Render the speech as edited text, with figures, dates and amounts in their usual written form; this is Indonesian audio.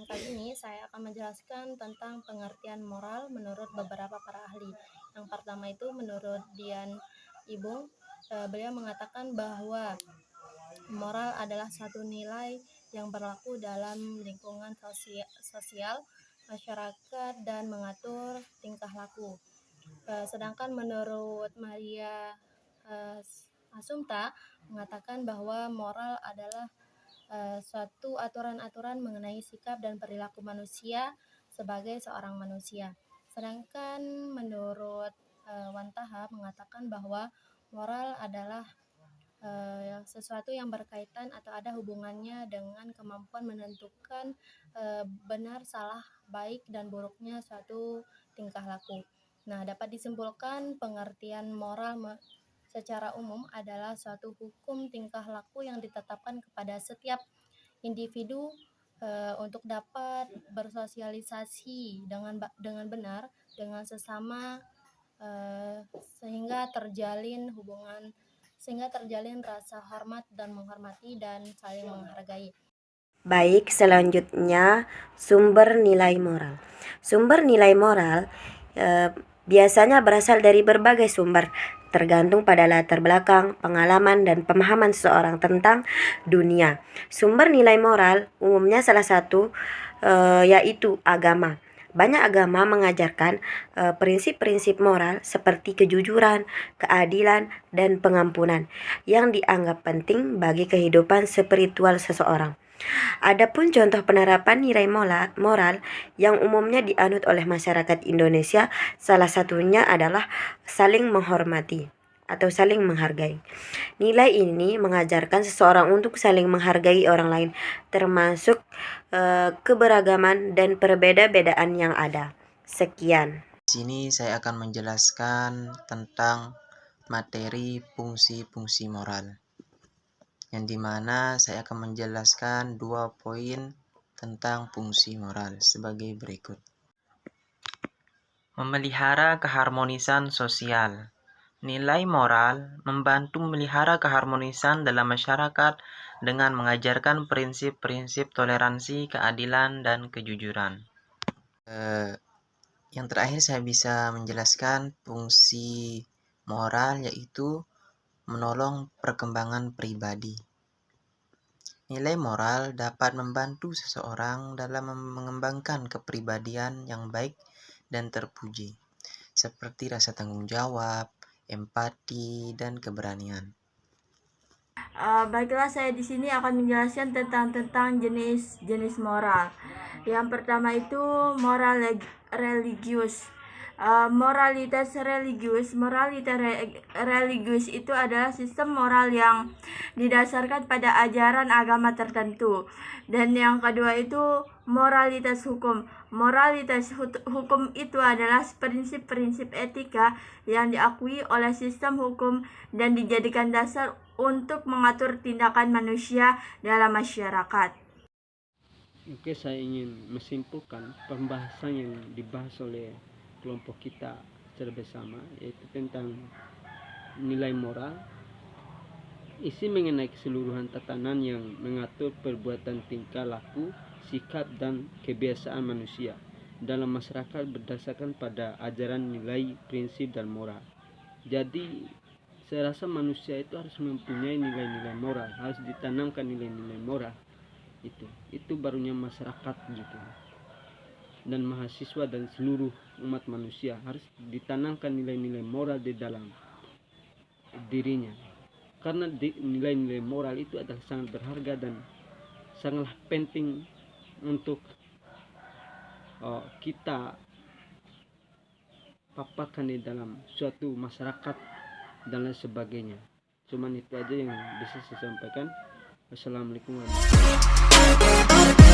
Kali ini saya akan menjelaskan tentang pengertian moral menurut beberapa para ahli. Yang pertama itu menurut Dian Ibung, beliau mengatakan bahwa moral adalah satu nilai yang berlaku dalam lingkungan sosial, masyarakat, dan mengatur tingkah laku. Sedangkan menurut Maria Assumpta mengatakan bahwa moral adalah suatu aturan-aturan mengenai sikap dan perilaku manusia sebagai seorang manusia. Sedangkan menurut Wantaha mengatakan bahwa moral adalah sesuatu yang berkaitan atau ada hubungannya dengan kemampuan menentukan benar, salah, baik, dan buruknya suatu tingkah laku. Nah, dapat disimpulkan pengertian moral secara umum adalah suatu hukum tingkah laku yang ditetapkan kepada setiap individu untuk dapat bersosialisasi dengan benar dengan sesama, sehingga terjalin rasa hormat dan menghormati dan saling menghargai. Baik, selanjutnya sumber nilai moral. Sumber nilai moral biasanya berasal dari berbagai sumber, tergantung pada latar belakang, pengalaman, dan pemahaman seseorang tentang dunia. Sumber nilai moral umumnya salah satu yaitu agama. Banyak agama mengajarkan prinsip-prinsip moral seperti kejujuran, keadilan, dan pengampunan yang dianggap penting bagi kehidupan spiritual seseorang. Adapun contoh penerapan nilai moral yang umumnya dianut oleh masyarakat Indonesia, salah satunya adalah saling menghormati atau saling menghargai. Nilai ini mengajarkan seseorang untuk saling menghargai orang lain, termasuk keberagaman dan perbeda-bedaan yang ada. Sekian. Di sini saya akan menjelaskan tentang materi fungsi-fungsi moral, yang dimana saya akan menjelaskan 2 poin tentang fungsi moral sebagai berikut. Memelihara keharmonisan sosial. Nilai moral membantu memelihara keharmonisan dalam masyarakat dengan mengajarkan prinsip-prinsip toleransi, keadilan, dan kejujuran. Yang terakhir saya bisa menjelaskan fungsi moral, yaitu menolong perkembangan pribadi. Nilai moral dapat membantu seseorang dalam mengembangkan kepribadian yang baik dan terpuji, seperti rasa tanggung jawab, empati, dan keberanian. Baiklah, saya di sini akan menjelaskan tentang jenis moral. Yang pertama itu moral religius. Moralitas religius itu adalah sistem moral yang didasarkan pada ajaran agama tertentu. Dan yang kedua itu moralitas hukum. Moralitas hukum itu adalah prinsip-prinsip etika yang diakui oleh sistem hukum dan dijadikan dasar untuk mengatur tindakan manusia dalam masyarakat. Oke, saya ingin menyimpulkan pembahasan yang dibahas oleh kelompok kita secara bersama, yaitu tentang nilai moral. Isi mengenai keseluruhan tatanan yang mengatur perbuatan, tingkah laku, sikap, dan kebiasaan manusia dalam masyarakat berdasarkan pada ajaran nilai, prinsip, dan moral. Jadi saya rasa manusia itu harus mempunyai nilai-nilai moral, harus ditanamkan nilai-nilai moral. Itu barunya masyarakat gitu. Dan mahasiswa dan seluruh umat manusia harus ditanamkan nilai-nilai moral di dalam dirinya. Karena nilai-nilai moral itu adalah sangat berharga dan sangatlah penting untuk kita paparkan di dalam suatu masyarakat dan lain sebagainya. Cuman itu aja yang bisa saya sampaikan. Wassalamualaikum warahmatullahi wabarakatuh.